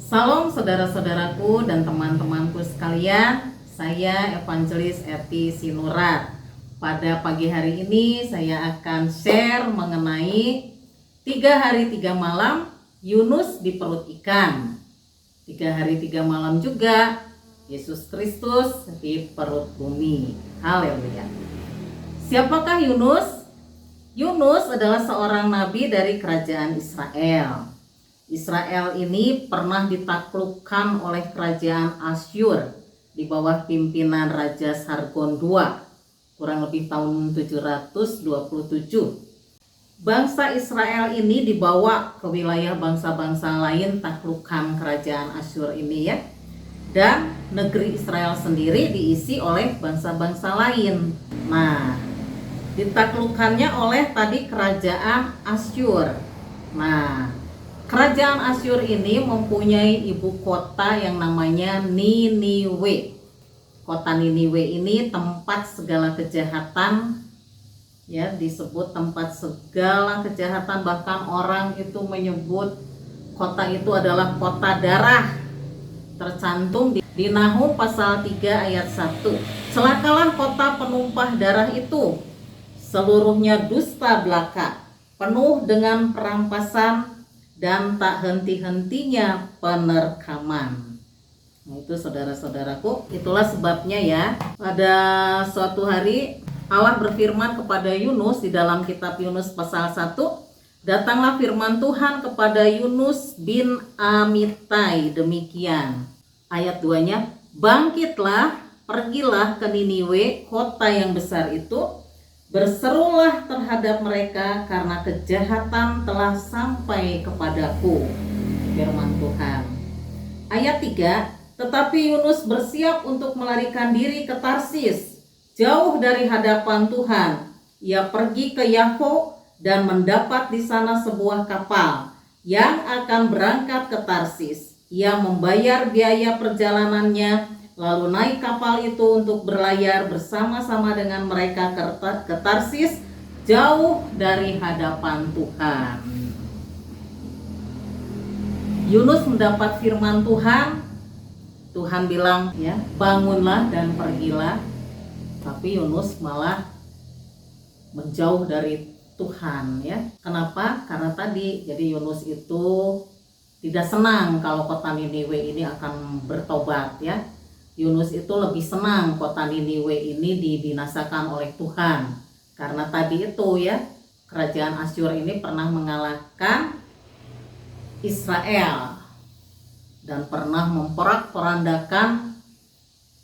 Salam saudara-saudaraku dan teman-temanku sekalian. Saya Evangelis Eti Sinurat. Pada pagi hari ini saya akan share mengenai 3 hari 3 malam Yunus di perut ikan. 3 hari 3 malam juga Yesus Kristus di perut bumi. Haleluya. Siapakah Yunus? Yunus adalah seorang nabi dari kerajaan Israel. Israel ini pernah ditaklukkan oleh kerajaan Asyur di bawah pimpinan Raja Sargon II kurang lebih tahun 727. Bangsa Israel ini dibawa ke wilayah bangsa-bangsa lain taklukan kerajaan Asyur ini ya. Dan negeri Israel sendiri diisi oleh bangsa-bangsa lain. Nah, ditaklukannya oleh tadi kerajaan Asyur. Nah, kerajaan Asyur ini mempunyai ibu kota yang namanya Niniwe. Kota Niniwe ini tempat segala kejahatan, ya, disebut tempat segala kejahatan. Bahkan orang itu menyebut kota itu adalah kota darah. Tercantum di Nahum pasal 3 ayat 1. Celakalah kota penumpah darah itu, seluruhnya dusta belaka, penuh dengan perampasan dan tak henti-hentinya penerkaman. Nah, itu saudara-saudaraku, itulah sebabnya ya, pada suatu hari Allah berfirman kepada Yunus di dalam kitab Yunus pasal 1, datanglah firman Tuhan kepada Yunus bin Amittai demikian. Ayat 2-nya, bangkitlah, pergilah ke Niniwe, kota yang besar itu, berserulah terhadap mereka karena kejahatan telah sampai kepadaku. Firman Tuhan. Ayat 3, tetapi Yunus bersiap untuk melarikan diri ke Tarsis, jauh dari hadapan Tuhan. Ia pergi ke Yafo dan mendapat di sana sebuah kapal yang akan berangkat ke Tarsis. Ia membayar biaya perjalanannya, lalu naik kapal itu untuk berlayar bersama-sama dengan mereka ke Tarsis, jauh dari hadapan Tuhan. Yunus mendapat firman Tuhan. Tuhan bilang ya, bangunlah dan pergilah. Tapi Yunus malah menjauh dari Tuhan ya. Kenapa? Karena tadi jadi Yunus itu tidak senang kalau kota Niniwe ini akan bertobat ya. Yunus itu lebih senang kota Niniwe ini dibinasakan oleh Tuhan. Karena tadi itu ya, kerajaan Asyur ini pernah mengalahkan Israel dan pernah memporak-porandakan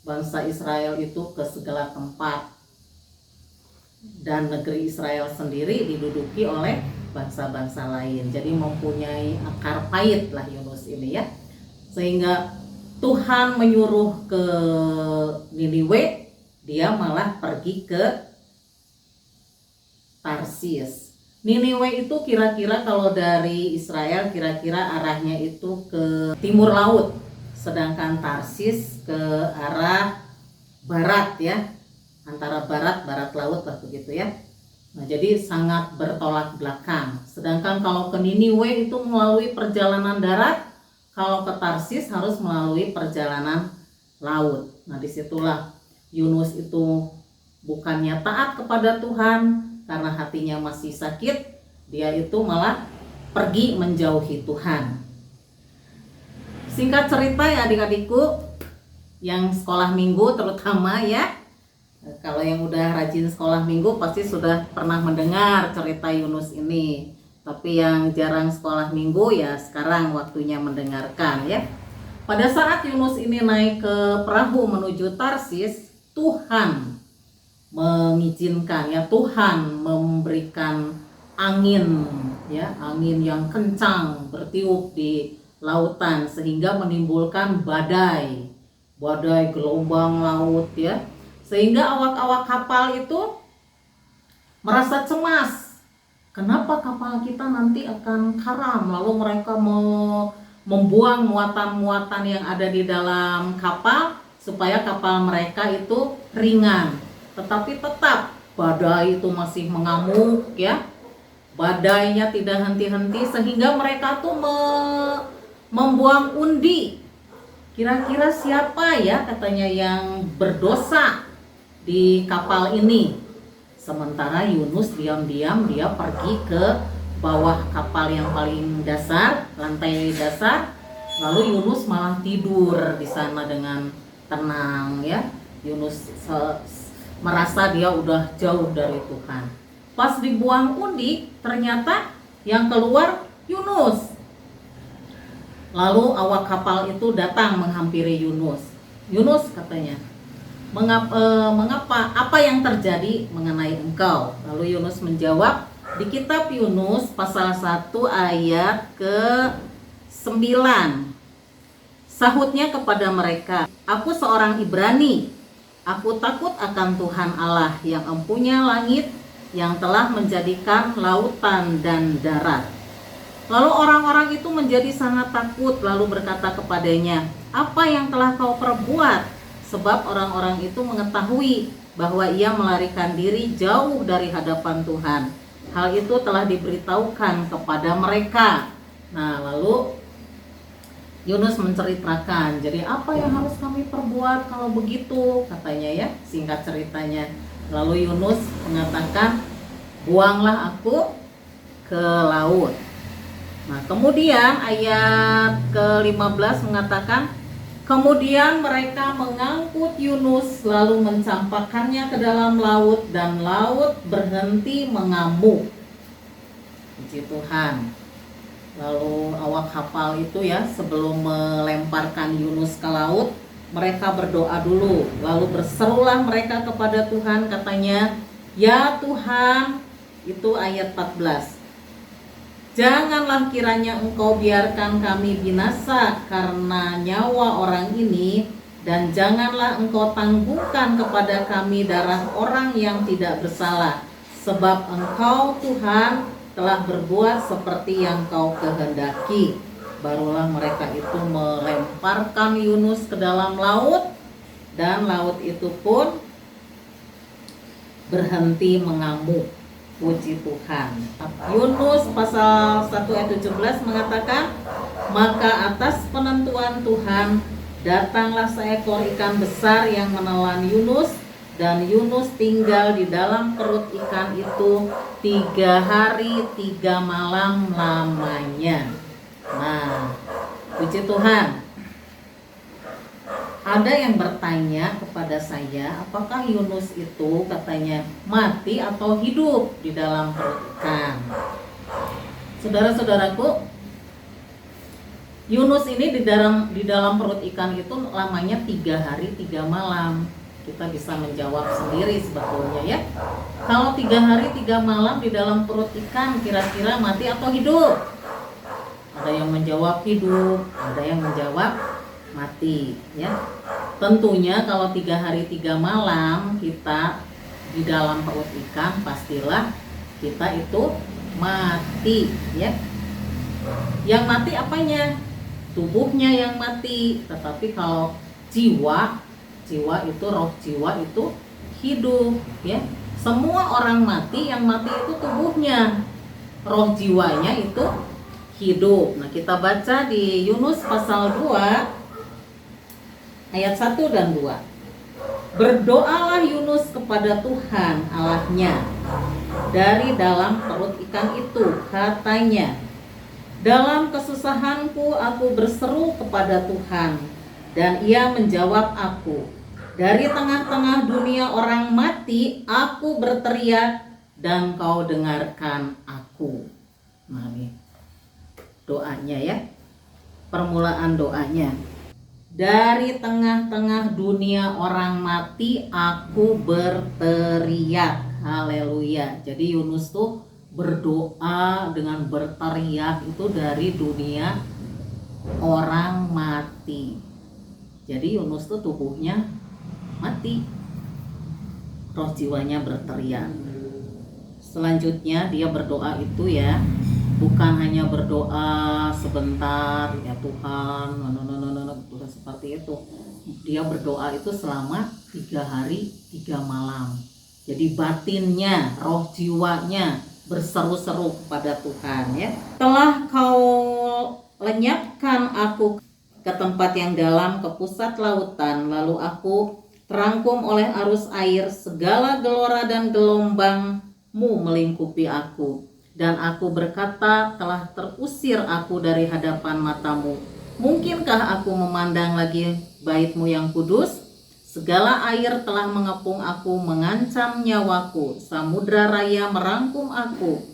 bangsa Israel itu ke segala tempat. Dan negeri Israel sendiri diduduki oleh bangsa-bangsa lain. Jadi mempunyai akar pahit lah Yunus ini ya. Sehingga Tuhan menyuruh ke Niniwe, dia malah pergi ke Tarsis. Niniwe itu kira-kira kalau dari Israel kira-kira arahnya itu ke timur laut. Sedangkan Tarsis ke arah barat ya. Antara barat laut lah begitu ya. Nah, jadi sangat bertolak belakang. Sedangkan kalau ke Niniwe itu melalui perjalanan darat, kalau ke Tarsis harus melalui perjalanan laut. Nah, disitulah Yunus itu bukannya taat kepada Tuhan karena hatinya masih sakit, dia itu malah pergi menjauhi Tuhan. Singkat cerita ya adik-adikku yang sekolah minggu terutama ya. Kalau yang udah rajin sekolah minggu pasti sudah pernah mendengar cerita Yunus ini. Tapi yang jarang sekolah minggu ya sekarang waktunya mendengarkan ya. Pada saat Yunus ini naik ke perahu menuju Tarsis, Tuhan mengizinkan ya, Tuhan memberikan angin ya, angin yang kencang bertiup di lautan sehingga menimbulkan badai gelombang laut ya. Sehingga awak-awak kapal itu merasa cemas. Kenapa kapal kita nanti akan karam? Lalu mereka mau membuang muatan-muatan yang ada di dalam kapal supaya kapal mereka itu ringan. Tetapi tetap badai itu masih mengamuk ya. Badainya tidak henti-henti sehingga mereka tuh membuang undi. Kira-kira siapa ya katanya yang berdosa di kapal ini? Sementara Yunus diam-diam dia pergi ke bawah kapal yang paling dasar, lantai dasar. Lalu Yunus malah tidur di sana dengan tenang ya. Yunus merasa dia udah jauh dari Tuhan. Pas dibuang undi, ternyata yang keluar Yunus. Lalu awak kapal itu datang menghampiri Yunus. Yunus katanya, mengapa? Apa yang terjadi mengenai engkau? Lalu Yunus menjawab, di kitab Yunus pasal 1 ayat ke-9. Sahutnya kepada mereka, aku seorang Ibrani. Aku takut akan Tuhan Allah yang empunya langit, yang telah menjadikan lautan dan darat. Lalu orang-orang itu menjadi sangat takut, lalu berkata kepadanya, apa yang telah kau perbuat? Sebab orang-orang itu mengetahui bahwa ia melarikan diri jauh dari hadapan Tuhan. Hal itu telah diberitahukan kepada mereka. Nah, lalu Yunus menceritakan, jadi apa yang harus kami perbuat kalau begitu? Katanya ya, singkat ceritanya. Lalu Yunus mengatakan, buanglah aku ke laut. Nah, kemudian ayat ke-15 mengatakan, kemudian mereka mengangkut Yunus lalu mencampakkannya ke dalam laut dan laut berhenti mengamuk. Puji Tuhan. Lalu awak kapal itu ya sebelum melemparkan Yunus ke laut, mereka berdoa dulu. Lalu berserulah mereka kepada Tuhan, katanya, ya Tuhan, itu ayat 14. Janganlah kiranya engkau biarkan kami binasa karena nyawa orang ini, dan janganlah engkau tanggungkan kepada kami darah orang yang tidak bersalah, sebab engkau Tuhan telah berbuat seperti yang kau kehendaki. Barulah mereka itu melemparkan Yunus ke dalam laut, dan laut itu pun berhenti mengamuk. Puji Tuhan. Yunus pasal 1 ayat 17 mengatakan, maka atas penentuan Tuhan datanglah seekor ikan besar yang menelan Yunus, dan Yunus tinggal di dalam perut ikan itu 3 hari 3 malam lamanya. Nah, puji Tuhan. Ada yang bertanya kepada saya, apakah Yunus itu katanya mati atau hidup di dalam perut ikan? Saudara-saudaraku, Yunus ini di dalam perut ikan itu lamanya 3 hari 3 malam. Kita bisa menjawab sendiri sebetulnya ya. Kalau 3 hari 3 malam di dalam perut ikan, kira-kira mati atau hidup? Ada yang menjawab hidup, ada yang menjawab mati ya. Tentunya kalau 3 hari 3 malam kita di dalam perut ikan, pastilah kita itu mati ya. Yang mati apanya? Tubuhnya yang mati. Tetapi kalau jiwa itu, roh jiwa itu hidup ya. Semua orang mati, yang mati itu tubuhnya, roh jiwanya itu hidup. Nah, kita baca di Yunus pasal 2 ayat 1 dan 2. Berdoalah Yunus kepada Tuhan Allahnya dari dalam perut ikan itu, katanya, dalam kesusahanku aku berseru kepada Tuhan, dan ia menjawab aku. Dari tengah-tengah dunia orang mati aku berteriak, dan kau dengarkan aku. Nah, ini doanya ya, permulaan doanya. Dari tengah-tengah dunia orang mati aku berteriak. Haleluya. Jadi Yunus tuh berdoa dengan berteriak itu dari dunia orang mati. Jadi Yunus tuh tubuhnya mati, roh jiwanya berteriak. Selanjutnya dia berdoa itu ya, bukan hanya berdoa sebentar ya Tuhan, Tuhan seperti itu. Dia berdoa itu selama 3 hari 3 malam. Jadi batinnya, roh jiwanya berseru-seru kepada Tuhan ya. Telah kau lenyapkan aku ke tempat yang dalam, ke pusat lautan, lalu aku terangkum oleh arus air, segala gelora dan gelombangmu melingkupi aku. Dan aku berkata, telah terusir aku dari hadapan matamu. Mungkinkah aku memandang lagi bait-Mu yang kudus? Segala air telah mengepung aku, mengancam nyawaku. Samudra raya merangkum aku,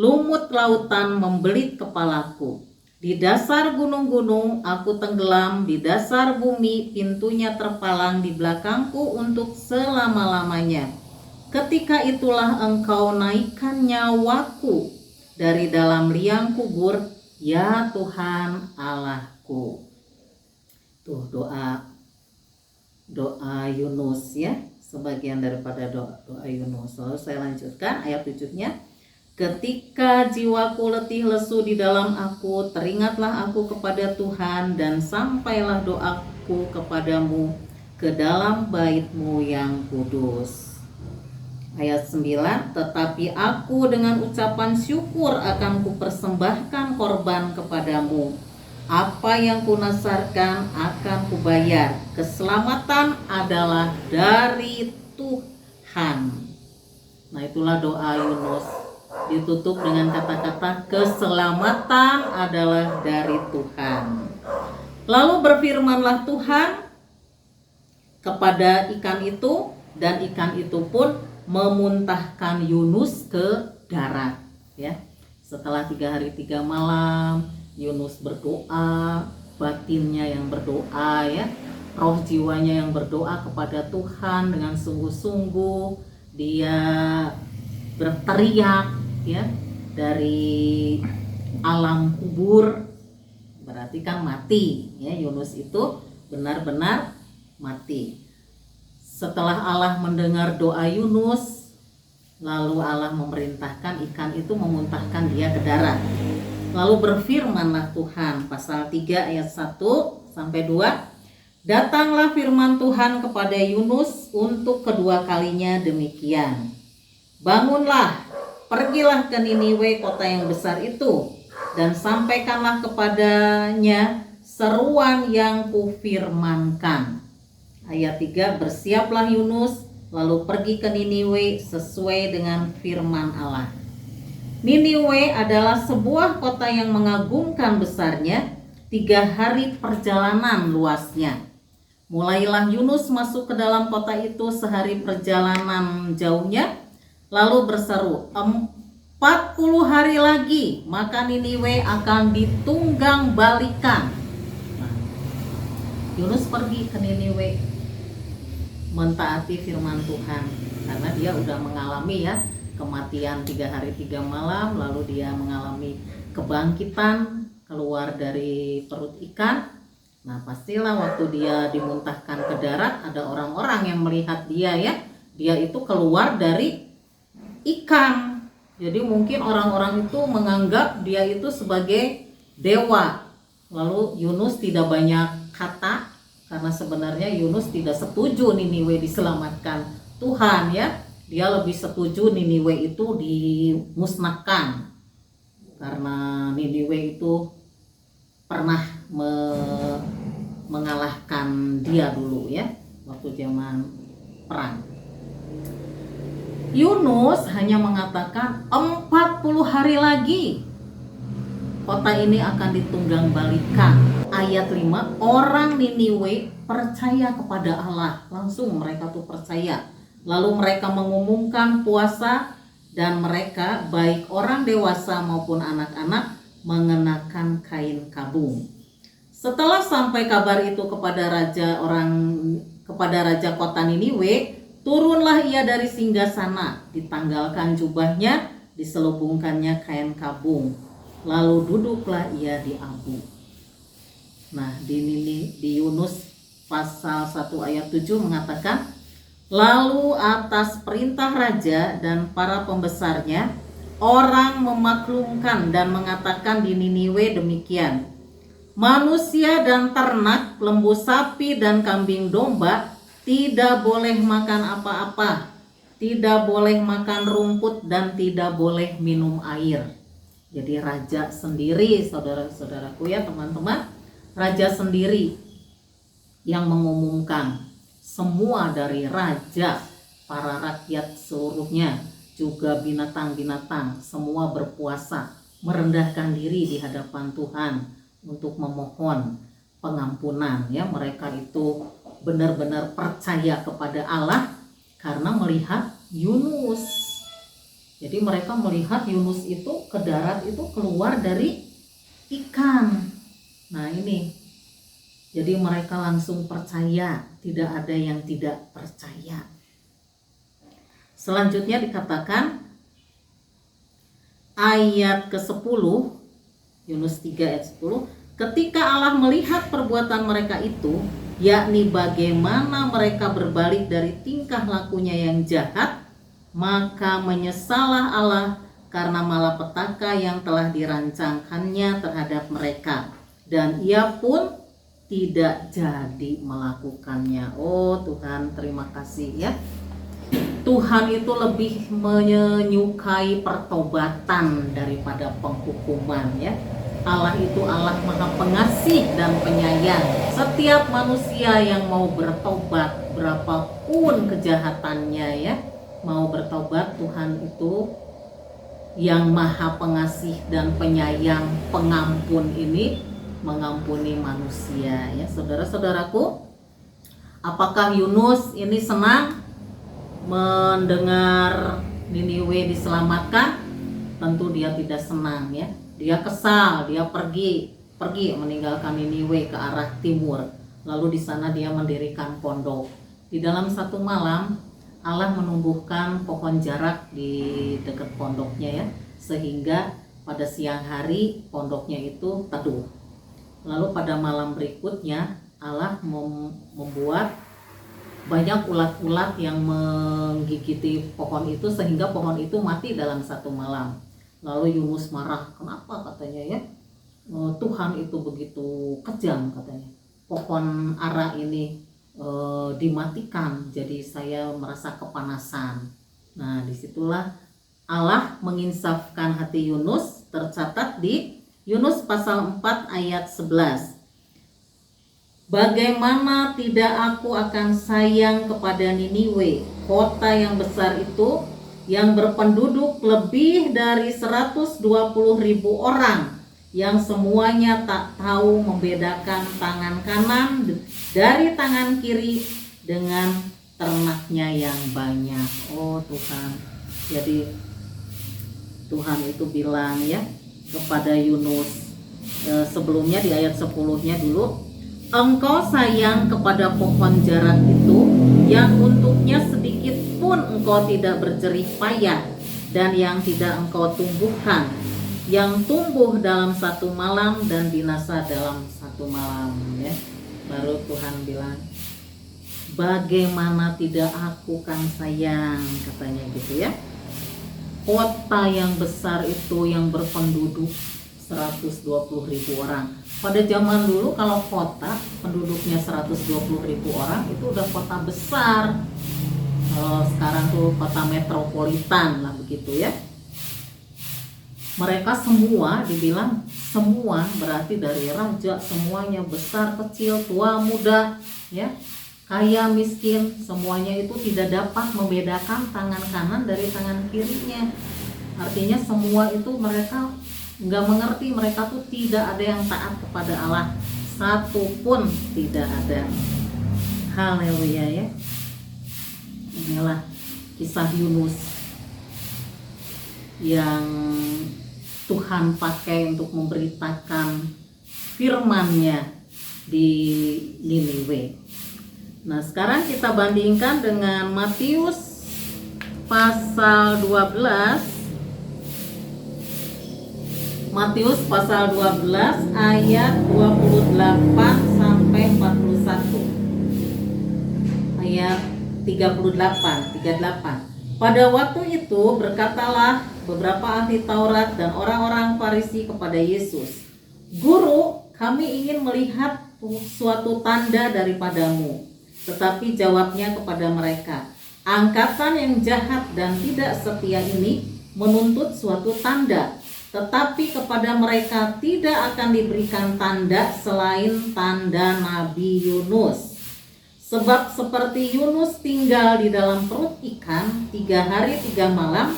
lumut lautan membelit kepalaku. Di dasar gunung-gunung aku tenggelam, di dasar bumi pintunya terpalang di belakangku untuk selama-lamanya. Ketika itulah Engkau naikkan nyawaku dari dalam liang kubur, ya Tuhan Allahku. Tuh doa Yunus ya, sebagian daripada doa Yunus. Lalu saya lanjutkan ayat 7-nya. Ketika jiwaku letih lesu di dalam aku, teringatlah aku kepada Tuhan, dan sampailah doaku kepadamu ke dalam bait-Mu yang kudus. Ayat 9, tetapi aku dengan ucapan syukur akan kupersembahkan korban kepadamu. Apa yang kunasarkan akan kubayar. Keselamatan adalah dari Tuhan. Nah, itulah doa Yunus. Ditutup dengan kata-kata keselamatan adalah dari Tuhan. Lalu berfirmanlah Tuhan kepada ikan itu, dan ikan itu pun memuntahkan Yunus ke darat ya. Setelah 3 hari 3 malam Yunus berdoa, batinnya yang berdoa ya, roh jiwanya yang berdoa kepada Tuhan dengan sungguh-sungguh. Dia berteriak ya dari alam kubur, berarti kan mati ya. Yunus itu benar-benar mati. Setelah Allah mendengar doa Yunus, lalu Allah memerintahkan ikan itu memuntahkan dia ke darat. Lalu berfirmanlah Tuhan, pasal 3 ayat 1 sampai 2, datanglah firman Tuhan kepada Yunus untuk kedua kalinya demikian. Bangunlah, pergilah ke Niniwe, kota yang besar itu, dan sampaikanlah kepadanya seruan yang kufirmankan. Ayat 3, bersiaplah Yunus, lalu pergi ke Niniwe sesuai dengan firman Allah. Niniwe adalah sebuah kota yang mengagumkan besarnya, 3 hari perjalanan luasnya. Mulailah Yunus masuk ke dalam kota itu sehari perjalanan jauhnya, lalu berseru, 40 hari lagi maka Niniwe akan ditunggang balikan. Yunus pergi ke Niniwe mentaati firman Tuhan, karena dia udah mengalami ya kematian 3 hari 3 malam, lalu dia mengalami kebangkitan keluar dari perut ikan. Nah, pastilah waktu dia dimuntahkan ke darat ada orang-orang yang melihat dia ya, dia itu keluar dari ikan. Jadi mungkin orang-orang itu menganggap dia itu sebagai dewa. Lalu Yunus tidak banyak kata, karena sebenarnya Yunus tidak setuju Niniwe diselamatkan Tuhan ya. Dia lebih setuju Niniwe itu dimusnahkan, karena Niniwe itu pernah mengalahkan dia dulu ya waktu zaman perang. Yunus hanya mengatakan 40 hari lagi kota ini akan ditunggang balikan. Ayat 5, orang Niniwe percaya kepada Allah. Langsung mereka tuh percaya. Lalu mereka mengumumkan puasa, dan mereka baik orang dewasa maupun anak-anak mengenakan kain kabung. Setelah sampai kabar itu kepada raja kota Niniwe, turunlah ia dari singgasana, ditanggalkan jubahnya, diselubungkannya kain kabung. Lalu duduklah ia di abu. Nah, di Yunus pasal 1 ayat 7 mengatakan, lalu atas perintah raja dan para pembesarnya, orang memaklumkan dan mengatakan di Niniwe demikian, manusia dan ternak, lembu sapi dan kambing domba tidak boleh makan apa-apa, tidak boleh makan rumput dan tidak boleh minum air. Jadi raja sendiri, saudara-saudaraku ya teman-teman, raja sendiri yang mengumumkan. Semua dari raja, para rakyat seluruhnya, juga binatang-binatang, semua berpuasa, merendahkan diri di hadapan Tuhan untuk memohon pengampunan ya. Mereka itu benar-benar percaya kepada Allah karena melihat Yunus. Jadi mereka melihat Yunus itu ke darat itu keluar dari ikan. Nah ini, jadi mereka langsung percaya, tidak ada yang tidak percaya. Selanjutnya dikatakan ayat ke-10, Yunus 3 ayat 10, ketika Allah melihat perbuatan mereka itu, yakni bagaimana mereka berbalik dari tingkah lakunya yang jahat, maka menyesallah Allah karena malapetaka yang telah dirancangkannya terhadap mereka, dan ia pun tidak jadi melakukannya. Oh Tuhan, terima kasih ya. Tuhan itu lebih menyukai pertobatan daripada penghukuman ya. Allah itu Allah Maha Pengasih dan Penyayang. Setiap manusia yang mau bertobat, berapapun kejahatannya ya, mau bertobat, Tuhan itu yang Maha Pengasih dan Penyayang, pengampun ini mengampuni manusia ya. Saudara-saudaraku, apakah Yunus ini senang mendengar Niniwe diselamatkan? Tentu dia tidak senang ya. Dia kesal, dia pergi meninggalkan Niniwe ke arah timur. Lalu di sana dia mendirikan pondok. Di dalam satu malam Allah menumbuhkan pohon jarak di dekat pondoknya ya, sehingga pada siang hari pondoknya itu teduh. Lalu pada malam berikutnya Allah membuat banyak ulat-ulat yang menggigiti pohon itu sehingga pohon itu mati dalam satu malam. Lalu Yunus marah, kenapa katanya ya, Tuhan itu begitu kejam katanya, pohon ara ini dimatikan, jadi saya merasa kepanasan. Nah disitulah Allah menginsafkan hati Yunus, tercatat di Yunus pasal 4 ayat 11. Bagaimana tidak aku akan sayang kepada Niniwe, kota yang besar itu, yang berpenduduk lebih dari 120.000 orang, yang semuanya tak tahu membedakan tangan kanan dari tangan kiri dengan ternaknya yang banyak. Oh Tuhan, jadi Tuhan itu bilang ya kepada Yunus, sebelumnya di ayat 10-nya dulu, engkau sayang kepada pohon jarak itu, yang untuknya sedikit pun engkau tidak berjerih payah, dan yang tidak engkau tumbuhkan, yang tumbuh dalam satu malam dan binasa dalam satu malam ya. Baru Tuhan bilang, bagaimana tidak aku kan sayang, katanya gitu ya. Kota yang besar itu yang berpenduduk 120.000 orang. Pada zaman dulu kalau kota penduduknya 120.000 orang itu udah kota besar. Kalau sekarang tuh kota metropolitan lah begitu ya. Mereka semua dibilang, semua berarti dari raja, semuanya besar kecil, tua muda ya, kaya miskin, semuanya itu tidak dapat membedakan tangan kanan dari tangan kirinya. Artinya semua itu mereka nggak mengerti, mereka tuh tidak ada yang taat kepada Allah, satu pun tidak ada. Haleluya ya. Inilah kisah Yunus yang Tuhan pakai untuk memberitakan firman-Nya di Niniwe. Nah sekarang kita bandingkan dengan Matius pasal 12. Matius pasal 12 ayat 28 sampai 41. Ayat 38. Pada waktu itu berkatalah beberapa ahli Taurat dan orang-orang Farisi kepada Yesus, Guru, kami ingin melihat suatu tanda daripadamu. Tetapi jawabnya kepada mereka, angkatan yang jahat dan tidak setia ini menuntut suatu tanda. tetapi kepada mereka tidak akan diberikan tanda selain tanda Nabi Yunus. Sebab seperti Yunus tinggal di dalam perut ikan 3 hari 3 malam,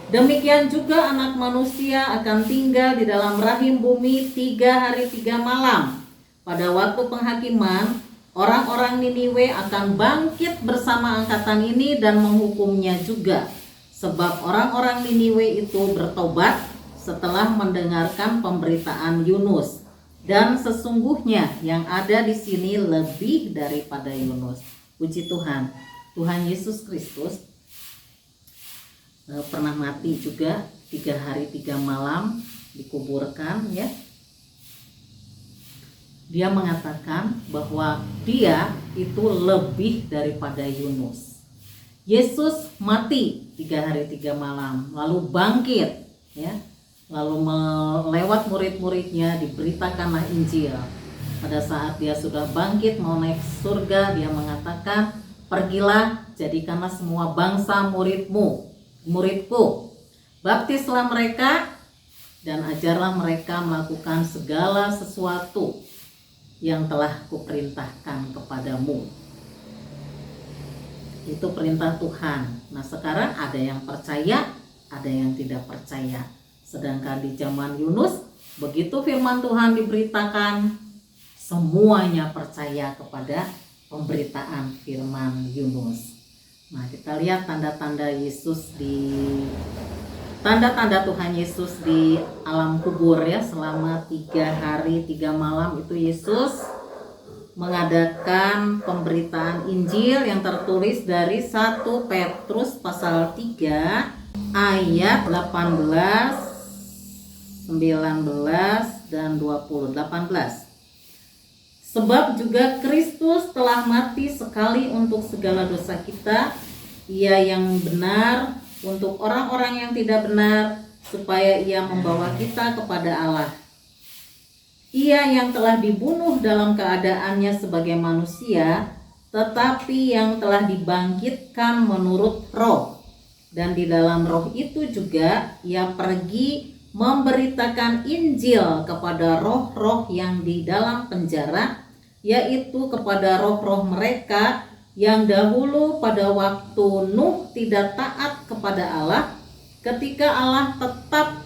demikian juga Anak Manusia akan tinggal di dalam rahim bumi 3 hari 3 malam. Pada waktu penghakiman, orang-orang Niniwe akan bangkit bersama angkatan ini dan menghukumnya juga. Sebab orang-orang Niniwe itu bertobat setelah mendengarkan pemberitaan Yunus. Dan sesungguhnya yang ada di sini lebih daripada Yunus. Puji Tuhan. Tuhan Yesus Kristus pernah mati juga 3 hari 3 malam, dikuburkan ya. Dia mengatakan bahwa dia itu lebih daripada Yunus. Yesus mati 3 hari 3 malam, lalu bangkit ya. Lalu lewat murid-muridnya diberitakanlah Injil. Pada saat dia sudah bangkit mau naik surga, dia mengatakan, "Pergilah, jadikanlah semua bangsa muridku. Baptislah mereka dan ajarlah mereka melakukan segala sesuatu yang telah kuperintahkan kepadamu." Itu perintah Tuhan. Nah, sekarang ada yang percaya, ada yang tidak percaya. Sedangkan di zaman Yunus, begitu firman Tuhan diberitakan, semuanya percaya kepada pemberitaan firman Yunus. Nah, kita lihat tanda-tanda Tuhan Yesus di alam kubur ya, selama 3 hari 3 malam itu Yesus mengadakan pemberitaan Injil yang tertulis dari 1 Petrus pasal 3 ayat 18, 19 dan 20. 18. Sebab juga Kristus telah mati sekali untuk segala dosa kita, Ia yang benar untuk orang-orang yang tidak benar, supaya Ia membawa kita kepada Allah. Ia yang telah dibunuh dalam keadaannya sebagai manusia, tetapi yang telah dibangkitkan menurut roh. Dan di dalam roh itu juga Ia pergi memberitakan Injil kepada roh-roh yang di dalam penjara, yaitu kepada roh-roh mereka yang dahulu pada waktu Nuh tidak taat kepada Allah, ketika Allah tetap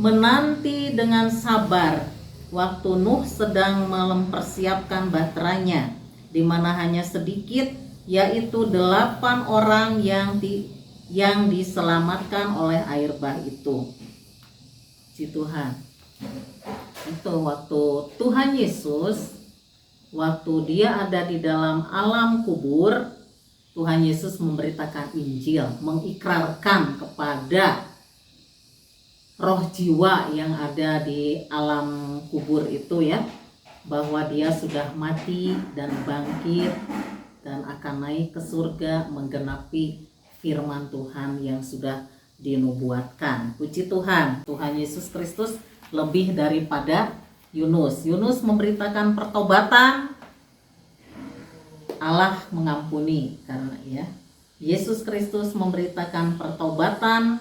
menanti dengan sabar waktu Nuh sedang mempersiapkan bahteranya, di mana hanya sedikit, yaitu 8 orang yang diselamatkan oleh air bah itu. Si Tuhan. Itu waktu Tuhan Yesus, waktu dia ada di dalam alam kubur, Tuhan Yesus memberitakan Injil, mengikrarkan kepada roh jiwa yang ada di alam kubur itu ya, bahwa dia sudah mati dan bangkit dan akan naik ke surga, menggenapi firman Tuhan yang sudah dinubuatkan. Puji Tuhan. Tuhan Yesus Kristus lebih daripada Yunus. Yunus memberitakan pertobatan, Allah mengampuni. Karena ya, Yesus Kristus memberitakan pertobatan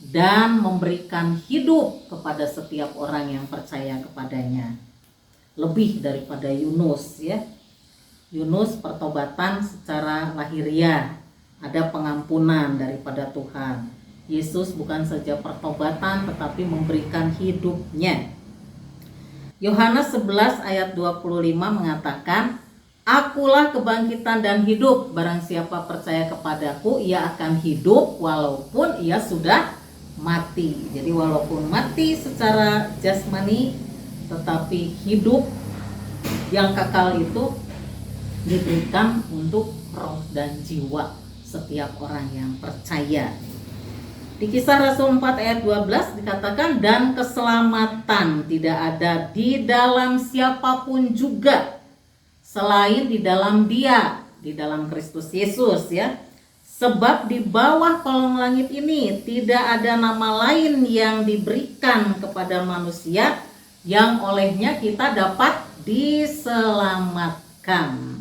dan memberikan hidup kepada setiap orang yang percaya kepadanya. Lebih daripada Yunus ya. Yunus pertobatan secara lahiriah, ada pengampunan daripada Tuhan. Yesus bukan saja pertobatan tetapi memberikan hidupnya. Yohanes 11 ayat 25 mengatakan, "Akulah kebangkitan dan hidup, barang siapa percaya kepadaku, ia akan hidup walaupun ia sudah mati." Jadi walaupun mati secara jasmani, tetapi hidup yang kekal itu diberikan untuk roh dan jiwa setiap orang yang percaya. Di Kisah Rasul 4 ayat 12 dikatakan, "Dan keselamatan tidak ada di dalam siapapun juga selain di dalam Dia," di dalam Kristus Yesus ya. "Sebab di bawah kolong langit ini tidak ada nama lain yang diberikan kepada manusia yang olehnya kita dapat diselamatkan."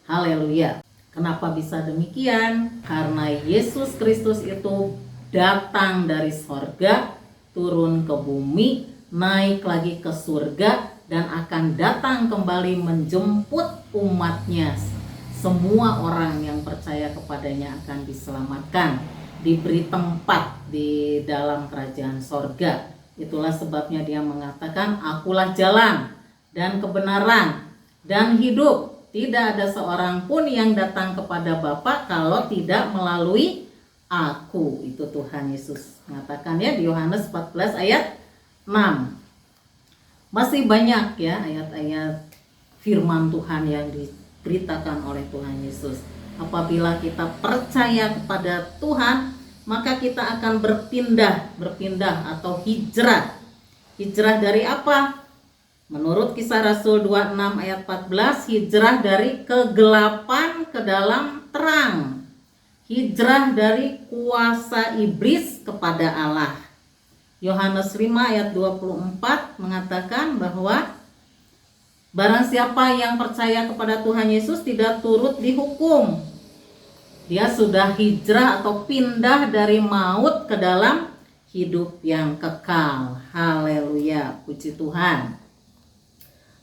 Haleluya. Kenapa bisa demikian? Karena Yesus Kristus itu datang dari sorga turun ke bumi, naik lagi ke surga, dan akan datang kembali menjemput umatnya. Semua orang yang percaya kepadanya akan diselamatkan, diberi tempat di dalam kerajaan sorga. Itulah sebabnya dia mengatakan, akulah jalan dan kebenaran dan hidup. Tidak ada seorang pun yang datang kepada Bapa kalau tidak melalui aku. Itu Tuhan Yesus mengatakan ya di Yohanes 14 ayat 6. Masih banyak ya ayat-ayat firman Tuhan yang diberitakan oleh Tuhan Yesus. Apabila kita percaya kepada Tuhan, maka kita akan berpindah atau hijrah. Hijrah dari apa? Menurut Kisah Rasul 26 ayat 14, hijrah dari kegelapan ke dalam terang. Hijrah dari kuasa iblis kepada Allah. Yohanes 5 ayat 24 mengatakan bahwa barang siapa yang percaya kepada Tuhan Yesus tidak turut dihukum. Dia sudah hijrah atau pindah dari maut ke dalam hidup yang kekal. Haleluya, puji Tuhan.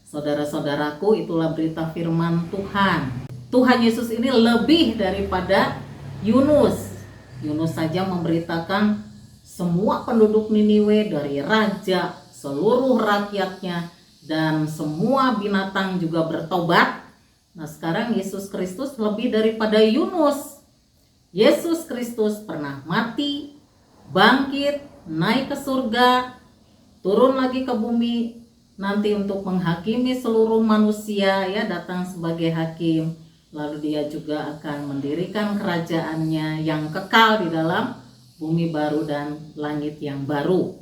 Saudara-saudaraku, itulah berita firman Tuhan. Tuhan Yesus ini lebih daripada Yunus. Yunus saja memberitakan semua penduduk Niniwe, dari raja, seluruh rakyatnya, dan semua binatang juga bertobat. Nah, sekarang Yesus Kristus lebih daripada Yunus. Yesus Kristus pernah mati, bangkit, naik ke surga, turun lagi ke bumi, nanti untuk menghakimi seluruh manusia, ya, datang sebagai hakim. Lalu dia juga akan mendirikan kerajaannya yang kekal di dalam bumi baru dan langit yang baru.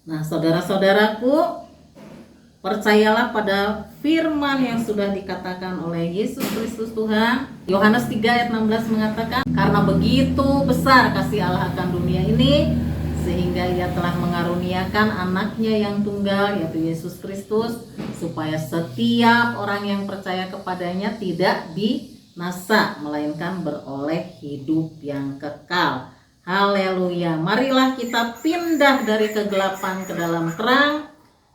Nah, saudara-saudaraku, percayalah pada firman yang sudah dikatakan oleh Yesus Kristus Tuhan. Yohanes 3 ayat 16 mengatakan, karena begitu besar kasih Allah akan dunia ini, sehingga ia telah mengaruniakan anaknya yang tunggal, yaitu Yesus Kristus, supaya setiap orang yang percaya kepadanya tidak binasa, melainkan beroleh hidup yang kekal. Haleluya. Marilah kita pindah dari kegelapan ke dalam terang,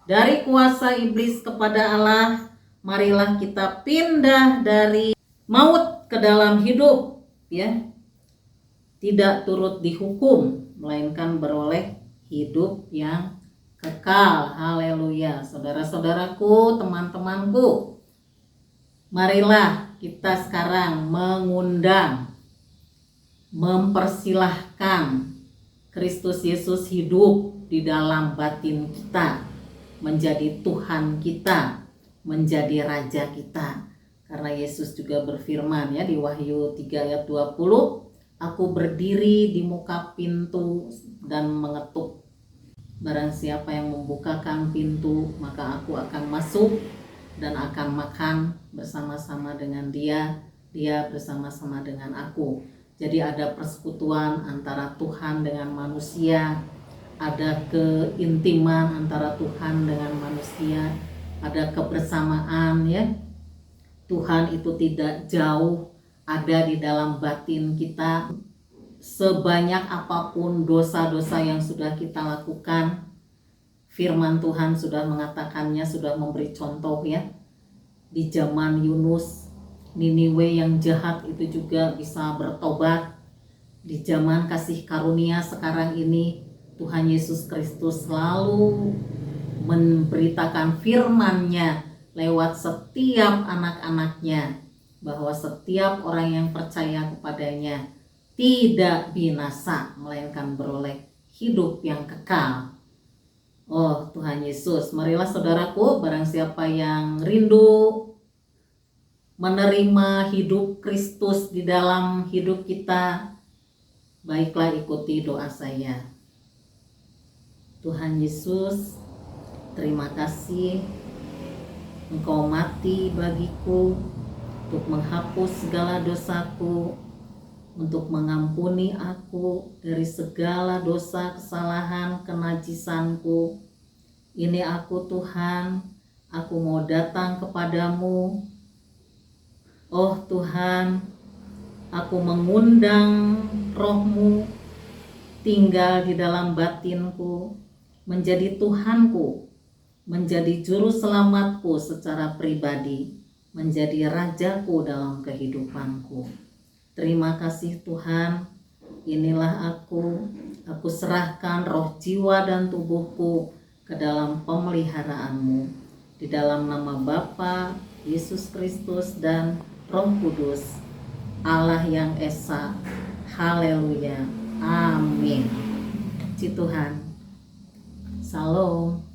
dari kuasa iblis kepada Allah. Marilah kita pindah dari maut ke dalam hidup, ya. Tidak turut dihukum, melainkan beroleh hidup yang kekal. Haleluya. Saudara-saudaraku, teman-temanku, marilah kita sekarang mengundang, mempersilahkan Kristus Yesus hidup di dalam batin kita, menjadi Tuhan kita, menjadi Raja kita. Karena Yesus juga berfirman ya di Wahyu 3 ayat 20, aku berdiri di muka pintu dan mengetuk. Barang siapa yang membukakan pintu, maka aku akan masuk dan akan makan bersama-sama dengan dia, dia bersama-sama dengan aku. Jadi ada persekutuan antara Tuhan dengan manusia, ada keintiman antara Tuhan dengan manusia, ada kebersamaan, ya. Tuhan itu tidak jauh, ada di dalam batin kita. Sebanyak apapun dosa-dosa yang sudah kita lakukan, firman Tuhan sudah mengatakannya, sudah memberi contoh, ya. Di zaman Yunus, Niniwe yang jahat itu juga bisa bertobat. Di zaman kasih karunia sekarang ini, Tuhan Yesus Kristus selalu memberitakan firman-Nya lewat setiap anak-anaknya, bahwa setiap orang yang percaya kepadanya tidak binasa, melainkan beroleh hidup yang kekal. Oh Tuhan Yesus, marilah saudaraku, barang siapa yang rindu menerima hidup Kristus di dalam hidup kita, baiklah ikuti doa saya. Tuhan Yesus, terima kasih Engkau mati bagiku untuk menghapus segala dosaku, untuk mengampuni aku dari segala dosa, kesalahan, kenajisanku. Ini aku Tuhan, aku mau datang kepadamu. Oh Tuhan, aku mengundang Roh-Mu, tinggal di dalam batinku, menjadi Tuhanku, menjadi juru selamatku secara pribadi, menjadi rajaku dalam kehidupanku. Terima kasih Tuhan, inilah aku serahkan roh, jiwa, dan tubuhku ke dalam pemeliharaanmu. Di dalam nama Bapa, Yesus Kristus, dan Roh Kudus, Allah yang Esa. Haleluya. Amin. Puji Tuhan. Salam.